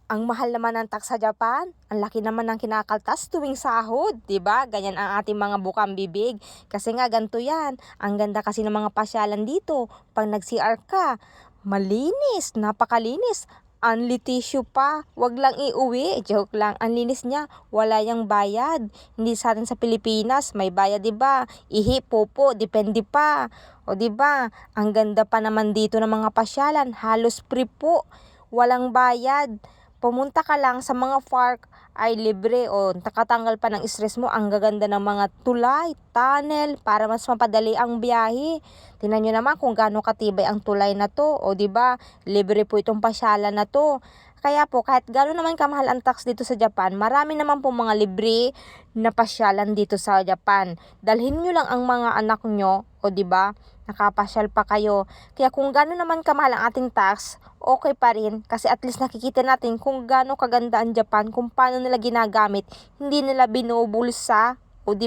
Ang mahal naman ng tax sa Japan, ang laki naman ng kinakaltas tuwing sahod, 'di ba? Ganyan ang ating mga bukang bibig. Kasi nga ganito 'yan. Ang ganda kasi ng mga pasyalan dito. Pag nag-CR ka, malinis, napakalinis. Only tissue pa, wag lang iuwi. Joke lang, ang linis niya, wala yang bayad. Hindi sa atin sa Pilipinas, may bayad 'di ba? Ihi, popo, depende pa. O 'di ba? Ang ganda pa naman dito ng mga pasyalan, halos free po. Walang bayad. Pumunta ka lang sa mga park ay libre o nakatanggal pa ng stress mo. Ang gaganda ng mga tulay, tunnel para mas mapadali ang biyahe. Tingnan nyo naman kung gaano katibay ang tulay na to. O 'di ba? Libre po itong pasyalan na to. Kaya po kahit gaano naman kamahal ang tax dito sa Japan, marami naman po mga libre na pasyalan dito sa Japan. Dalhin nyo lang ang mga anak nyo, o 'di ba? Nakapasyal pa kayo. Kaya kung gaano naman kamahal ang ating tax, okay pa rin kasi at least nakikita natin kung gaano kaganda ang Japan, kung paano nila ginagamit, hindi nila binubulsa, o 'di ba?